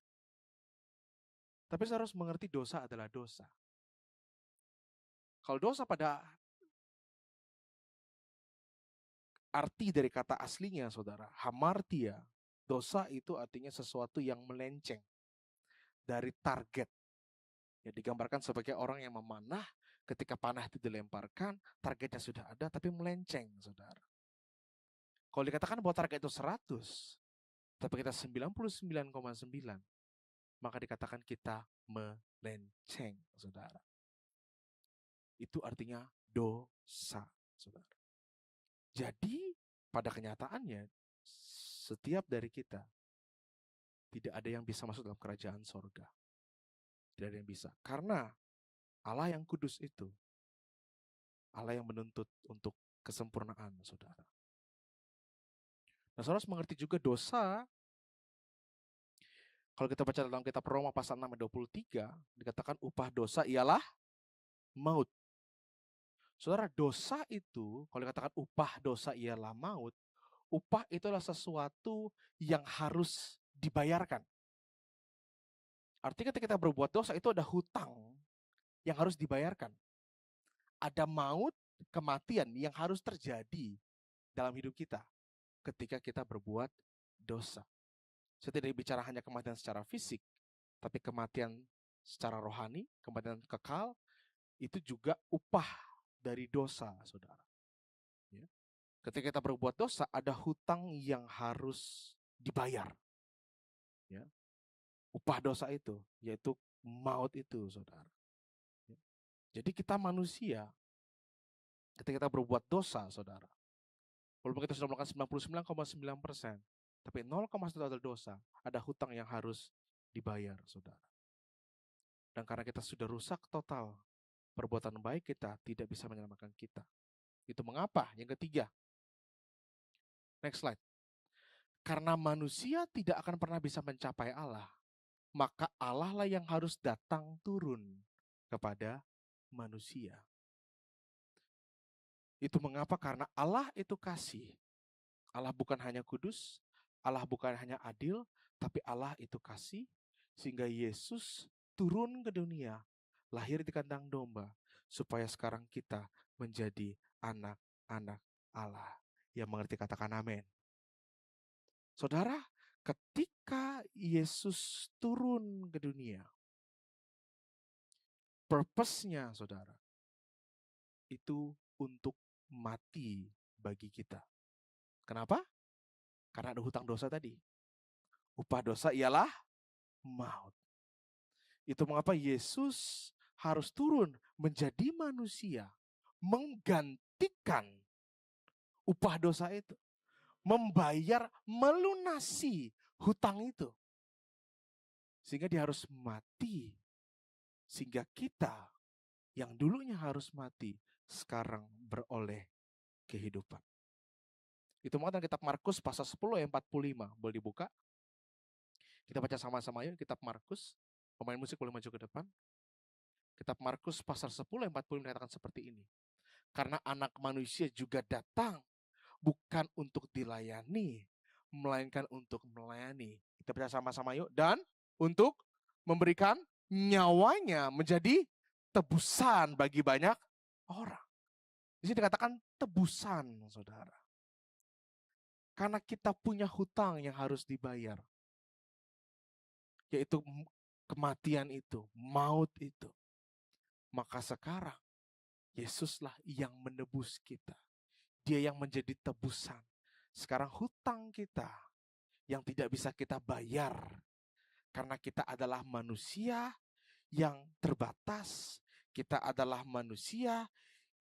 Tapi saya harus mengerti dosa adalah dosa. Kalau dosa pada arti dari kata aslinya, saudara, hamartia, dosa itu artinya sesuatu yang melenceng dari target. Ya, digambarkan sebagai orang yang memanah, ketika panah itu dilemparkan, targetnya sudah ada, tapi melenceng, saudara. Kalau dikatakan bahwa target itu 100, tapi kita 99,9, maka dikatakan kita melenceng, saudara. Itu artinya dosa, saudara. Jadi, pada kenyataannya, setiap dari kita, tidak ada yang bisa masuk dalam kerajaan sorga. Tidak ada yang bisa. Karena Allah yang kudus itu, Allah yang menuntut untuk kesempurnaan, saudara. Nah, saudara harus mengerti juga dosa. Kalau kita baca dalam kitab Roma pasal 6 ayat 23, dikatakan upah dosa ialah maut. Saudara, dosa itu, kalau dikatakan upah dosa ialah maut, upah itu adalah sesuatu yang harus dibayarkan. Artinya ketika kita berbuat dosa, itu ada hutang yang harus dibayarkan. Ada maut, kematian yang harus terjadi dalam hidup kita ketika kita berbuat dosa. Saya tidak bicara hanya kematian secara fisik, tapi kematian secara rohani, kematian kekal, itu juga upah dari dosa, saudara. Ya. Ketika kita berbuat dosa, ada hutang yang harus dibayar. Ya. Upah dosa itu, yaitu maut itu, saudara. Ya. Jadi kita manusia, ketika kita berbuat dosa, saudara, walaupun kita sudah melakukan 99,9%, tapi 0,1 adalah dosa, ada hutang yang harus dibayar, saudara. Dan karena kita sudah rusak total, perbuatan baik kita tidak bisa menyelamatkan kita. Itu mengapa? Yang ketiga. Next slide. Karena manusia tidak akan pernah bisa mencapai Allah, maka Allah lah yang harus datang turun kepada manusia. Itu mengapa? Karena Allah itu kasih. Allah bukan hanya kudus, Allah bukan hanya adil, tapi Allah itu kasih, sehingga Yesus turun ke dunia, lahir di kandang domba, supaya sekarang kita menjadi anak-anak Allah. Yang mengerti katakan amin. Saudara, ketika Yesus turun ke dunia, purpose-nya, saudara, itu untuk mati bagi kita. Kenapa? Karena ada hutang dosa tadi. Upah dosa ialah maut. Itu mengapa Yesus harus turun menjadi manusia, menggantikan upah dosa itu, membayar, melunasi hutang itu. Sehingga dia harus mati, sehingga kita yang dulunya harus mati, sekarang beroleh kehidupan. Itu mengatakan kitab Markus pasal 10 ayat 45. Boleh dibuka? Kita baca sama-sama yuk, kitab Markus. Pemain musik boleh maju ke depan. Kitab Markus pasal 10 ayat 45 dikatakan seperti ini. Karena anak manusia juga datang bukan untuk dilayani, melainkan untuk melayani. Kita baca sama-sama yuk. Dan untuk memberikan nyawanya menjadi tebusan bagi banyak orang. Di sini dikatakan tebusan, saudara. Karena kita punya hutang yang harus dibayar. Yaitu kematian itu, maut itu. Maka sekarang, Yesuslah yang menebus kita. Dia yang menjadi tebusan. Sekarang hutang kita yang tidak bisa kita bayar. Karena kita adalah manusia yang terbatas. Kita adalah manusia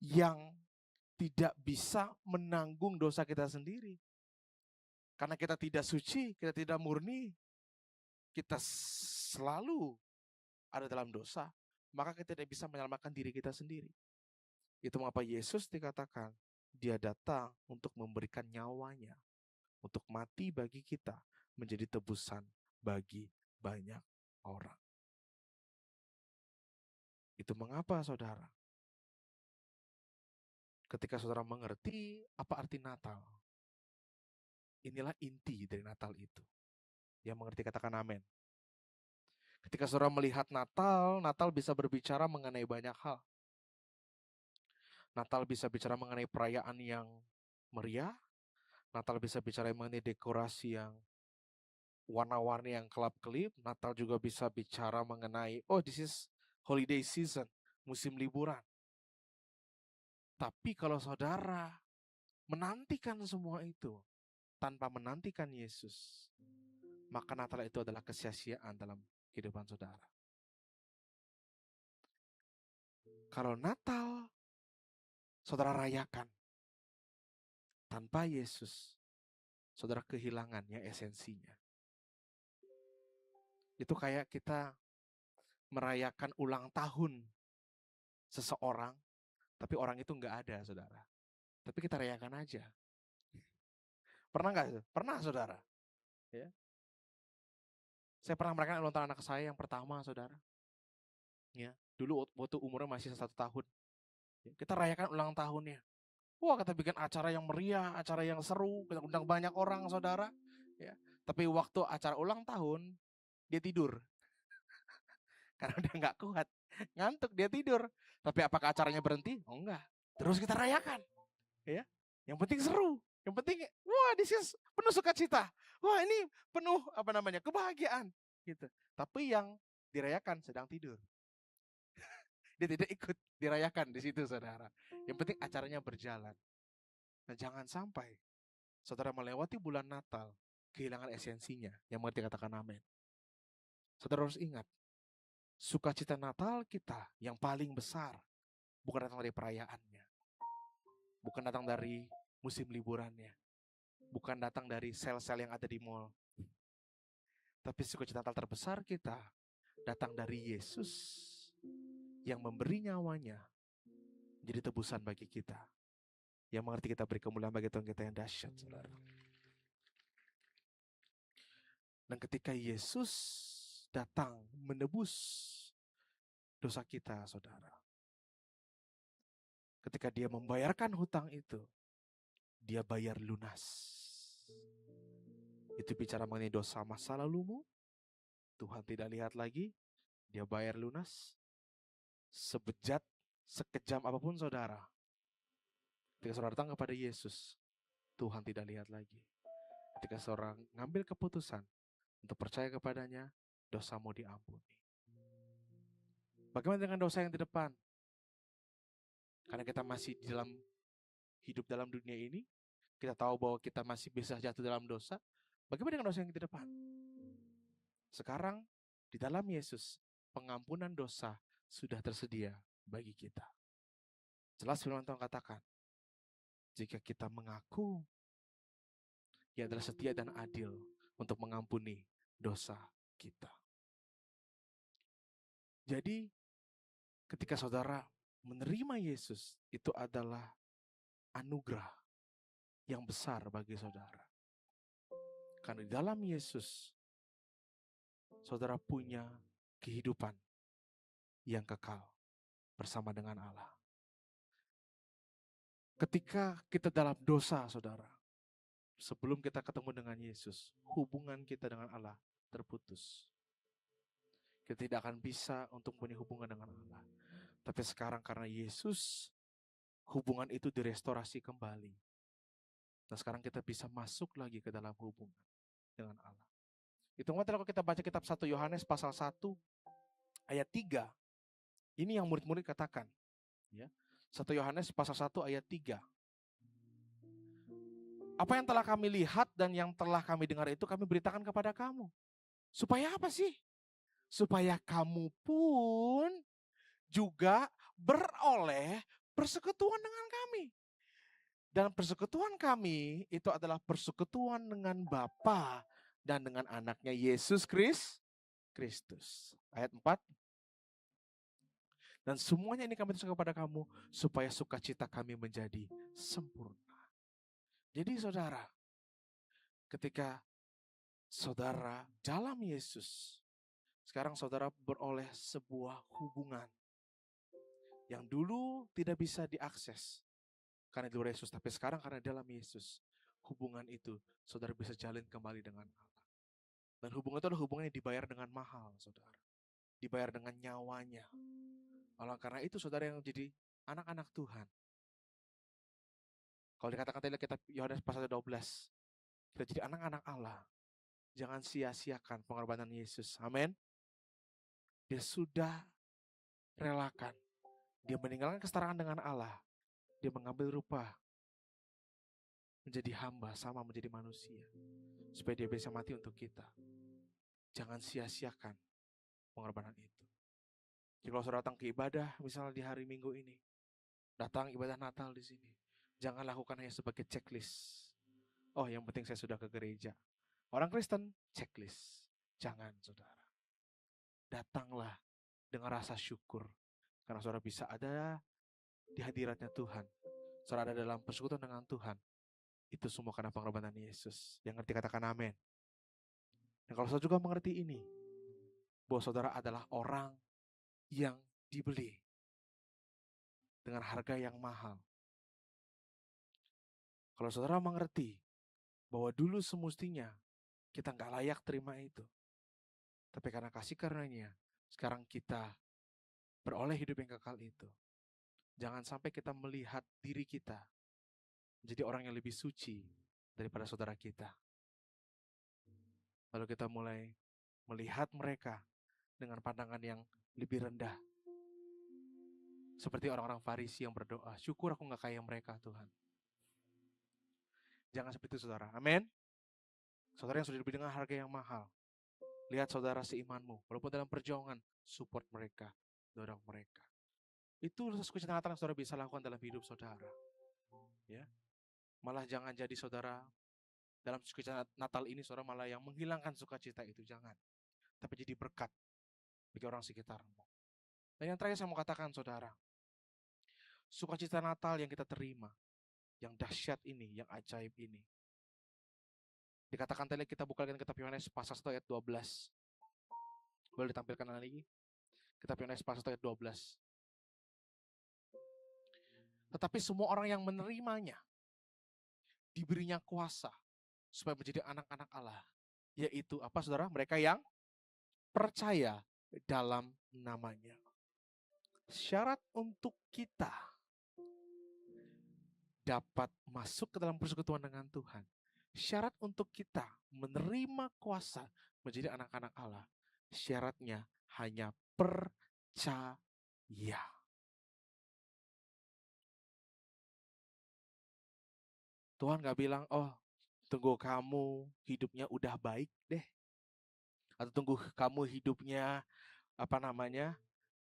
yang tidak bisa menanggung dosa kita sendiri. Karena kita tidak suci, kita tidak murni, kita selalu ada dalam dosa, maka kita tidak bisa menyelamatkan diri kita sendiri. Itu mengapa Yesus dikatakan, dia datang untuk memberikan nyawanya, untuk mati bagi kita, menjadi tebusan bagi banyak orang. Itu mengapa, saudara? Ketika saudara mengerti apa arti Natal, Inilah inti dari Natal itu. Yang mengerti katakan amin. Ketika saudara melihat Natal, Natal bisa berbicara mengenai banyak hal. Natal bisa bicara mengenai perayaan yang meriah. Natal bisa bicara mengenai dekorasi yang warna-warni yang kelap-kelip. Natal juga bisa bicara mengenai, oh this is holiday season, musim liburan. Tapi kalau saudara menantikan semua itu tanpa menantikan Yesus, maka Natal itu adalah kesia-siaan dalam kehidupan saudara. Kalau Natal saudara rayakan tanpa Yesus, saudara kehilangan yang esensinya. Itu kayak kita merayakan ulang tahun seseorang, tapi orang itu nggak ada, saudara. Tapi kita rayakan aja. Pernah nggak? Pernah, saudara. Ya. Saya pernah merayakan ulang tahun anak saya yang pertama, saudara. Ya, dulu waktu umurnya masih 1 tahun. Ya, kita rayakan ulang tahunnya. Wah, kita bikin acara yang meriah, acara yang seru, kita undang banyak orang, saudara. Ya, tapi waktu acara ulang tahun, dia tidur. Karena dia nggak kuat, ngantuk, dia tidur. Tapi apakah acaranya berhenti? Oh enggak. Terus kita rayakan. Ya, yang penting seru. Yang penting, wah, this is penuh sukacita. Wah, ini penuh kebahagiaan. Gitu. Tapi yang dirayakan sedang tidur. Dia tidak ikut dirayakan di situ, saudara. Yang penting acaranya berjalan. Nah, jangan sampai saudara melewati bulan Natal kehilangan esensinya. Yang mengerti katakan amin. Saudara harus ingat, sukacita Natal kita yang paling besar bukan datang dari perayaannya, bukan datang dari musim liburannya, bukan datang dari sel-sel yang ada di mall. Tapi sukacita Natal terbesar kita datang dari Yesus yang memberi nyawanya jadi tebusan bagi kita. Yang mengerti kita beri kemuliaan bagi Tuhan kita yang dahsyat, saudara. Dan ketika Yesus datang menebus dosa kita, saudara. Ketika dia membayarkan hutang itu, dia bayar lunas. Itu bicara mengenai dosa masa lalumu, Tuhan tidak lihat lagi, dia bayar lunas. Sebejat, sekejam apapun saudara, ketika saudara datang kepada Yesus, Tuhan tidak lihat lagi. Ketika seorang ngambil keputusan untuk percaya kepadanya, dosamu diampuni. Bagaimana dengan dosa yang di depan? Karena kita masih hidup dalam dunia ini, kita tahu bahwa kita masih bisa jatuh dalam dosa. Bagaimana dengan dosa yang di depan? Sekarang, di dalam Yesus, pengampunan dosa sudah tersedia bagi kita. Jelas firman Tuhan katakan, jika kita mengaku, Ia adalah setia dan adil untuk mengampuni dosa kita. Jadi, ketika saudara menerima Yesus, itu adalah anugerah yang besar bagi saudara. Karena di dalam Yesus, saudara punya kehidupan yang kekal bersama dengan Allah. Ketika kita dalam dosa, saudara, sebelum kita ketemu dengan Yesus, hubungan kita dengan Allah terputus. Kita tidak akan bisa untuk punya hubungan dengan Allah. Tapi sekarang karena Yesus, hubungan itu direstorasi kembali. Nah, sekarang kita bisa masuk lagi ke dalam hubungan dengan Allah. Itu kalau kita baca kitab 1 Yohanes pasal 1 ayat 3. Ini yang murid-murid katakan. Ya. 1 Yohanes pasal 1 ayat 3. Apa yang telah kami lihat dan yang telah kami dengar itu kami beritakan kepada kamu. Supaya apa sih? Supaya kamu pun juga beroleh persekutuan dengan kami. Dan persekutuan kami itu adalah persekutuan dengan Bapa dan dengan anaknya Yesus Kristus. Ayat 4. Dan semuanya ini kami tuliskan kepada kamu supaya sukacita kami menjadi sempurna. Jadi saudara, ketika saudara dalam Yesus, sekarang saudara beroleh sebuah hubungan yang dulu tidak bisa diakses karena di luar Yesus, tapi sekarang karena dalam Yesus, hubungan itu saudara bisa jalin kembali dengan Allah. Dan hubungan itu adalah hubungan yang dibayar dengan mahal, saudara. Dibayar dengan nyawanya. Oleh karena itu saudara yang jadi anak-anak Tuhan. Kalau dikatakan tadi kitab Yohanes pasal 12, kita jadi anak-anak Allah. Jangan sia-siakan pengorbanan Yesus. Amin. Dia sudah relakan. Dia meninggalkan kesetaraan dengan Allah. Dia mengambil rupa menjadi hamba sama menjadi manusia. Supaya dia bisa mati untuk kita. Jangan sia-siakan pengorbanan itu. Jadi kalau saudara datang ke ibadah, misalnya di hari Minggu ini, datang ibadah Natal di sini, jangan lakukan hanya sebagai checklist. Oh, yang penting saya sudah ke gereja. Orang Kristen, checklist. Jangan, saudara. Datanglah dengan rasa syukur. Karena saudara bisa ada di hadiratnya Tuhan. Saudara ada dalam persekutuan dengan Tuhan. Itu semua karena pengorbanan Yesus. Yang ngerti katakan amin. Dan kalau saudara juga mengerti ini, bahwa saudara adalah orang yang dibeli dengan harga yang mahal. Kalau saudara mengerti bahwa dulu semestinya kita nggak layak terima itu. Tapi karena kasih karunia-Nya, sekarang kita beroleh hidup yang kekal itu. Jangan sampai kita melihat diri kita menjadi orang yang lebih suci daripada saudara kita. Lalu kita mulai melihat mereka dengan pandangan yang lebih rendah. Seperti orang-orang Farisi yang berdoa, syukur aku gak kayak mereka Tuhan. Jangan seperti itu saudara, amin. Saudara yang sudah dibeli dengan harga yang mahal, lihat saudara seimanmu, walaupun dalam perjuangan, support mereka, dorong mereka. Itu sukacita Natal yang saudara bisa lakukan dalam hidup saudara. Ya, malah jangan jadi saudara dalam sukacita Natal ini saudara malah yang menghilangkan sukacita itu, jangan. Tapi jadi berkat bagi orang sekitarmu. Dan yang terakhir saya mau katakan saudara, sukacita Natal yang kita terima, yang dahsyat ini, yang ajaib ini. Dikatakan tadi kita buka lagi kitab Yohanes pasal 1 ayat 12. Boleh ditampilkan lagi? Kitab Yohanes pasal 1 ayat 12. Tetapi semua orang yang menerimanya diberinya kuasa supaya menjadi anak-anak Allah. Yaitu apa saudara? Mereka yang percaya dalam namanya. Syarat untuk kita dapat masuk ke dalam persekutuan dengan Tuhan, syarat untuk kita menerima kuasa menjadi anak-anak Allah, syaratnya hanya percaya. Tuhan gak bilang, oh tunggu kamu hidupnya udah baik deh. Atau tunggu kamu hidupnya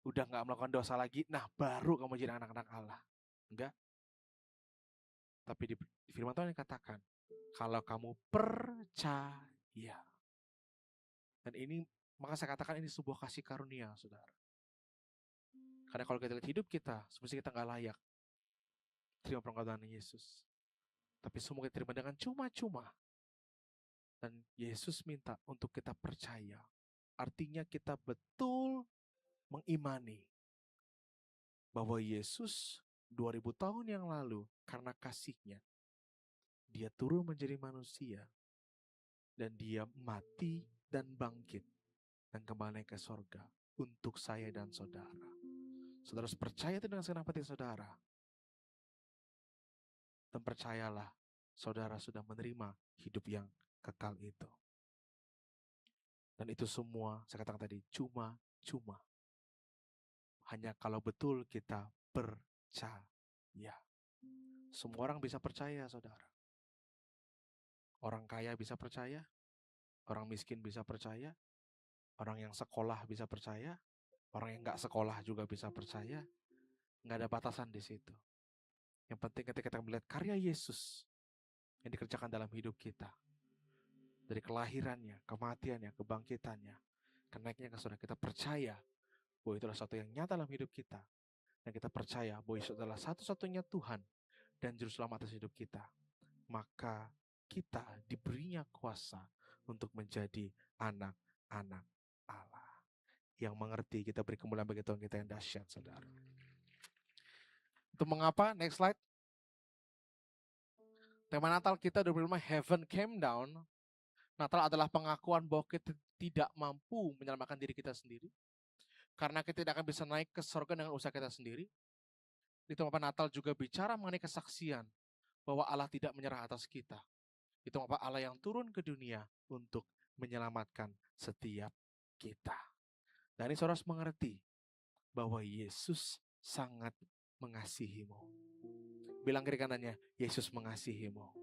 udah gak melakukan dosa lagi, nah baru kamu jadi anak-anak Allah. Enggak. Tapi di firman Tuhan dikatakan, kalau kamu percaya. Dan ini, maka saya katakan ini sebuah kasih karunia, saudara. Karena kalau kita lihat hidup kita, semestinya kita gak layak terima pengorbanan Yesus. Tapi semua kita terima dengan cuma-cuma. Dan Yesus minta untuk kita percaya. Artinya kita betul mengimani bahwa Yesus 2000 tahun yang lalu karena kasih-Nya, Dia turun menjadi manusia dan Dia mati dan bangkit dan kembali ke sorga untuk saya dan saudara. Saudara harus percaya itu dengan segenap hati saudara. Dan percayalah, saudara sudah menerima hidup yang kekal itu. Dan itu semua, saya katakan tadi, cuma-cuma. Hanya kalau betul kita percaya. Semua orang bisa percaya, saudara. Orang kaya bisa percaya, orang miskin bisa percaya, orang yang sekolah bisa percaya, orang yang gak sekolah juga bisa percaya. Gak ada batasan di situ. Yang penting ketika kita melihat karya Yesus yang dikerjakan dalam hidup kita, dari kelahirannya, kematiannya, kebangkitannya, kenaiknya ke surga, kita percaya bahwa itu adalah sesuatu yang nyata dalam hidup kita. Dan kita percaya bahwa Yesus adalah satu-satunya Tuhan dan Juru Selamat atas hidup kita. Maka kita diberinya kuasa untuk menjadi anak-anak Allah. Yang mengerti, kita beri kemuliaan bagi Tuhan kita yang dahsyat, saudara. Itu mengapa? Next slide. Tema Natal kita 2025 Heaven Came Down. Natal adalah pengakuan bahwa kita tidak mampu menyelamatkan diri kita sendiri. Karena kita tidak akan bisa naik ke surga dengan usaha kita sendiri. Di tema Natal juga bicara mengenai kesaksian bahwa Allah tidak menyerah atas kita. Itu apa Allah yang turun ke dunia untuk menyelamatkan setiap kita. Dan ini saudara harus mengerti bahwa Yesus sangat mengasihimu. Bilang kiri kanannya, Yesus mengasihimu.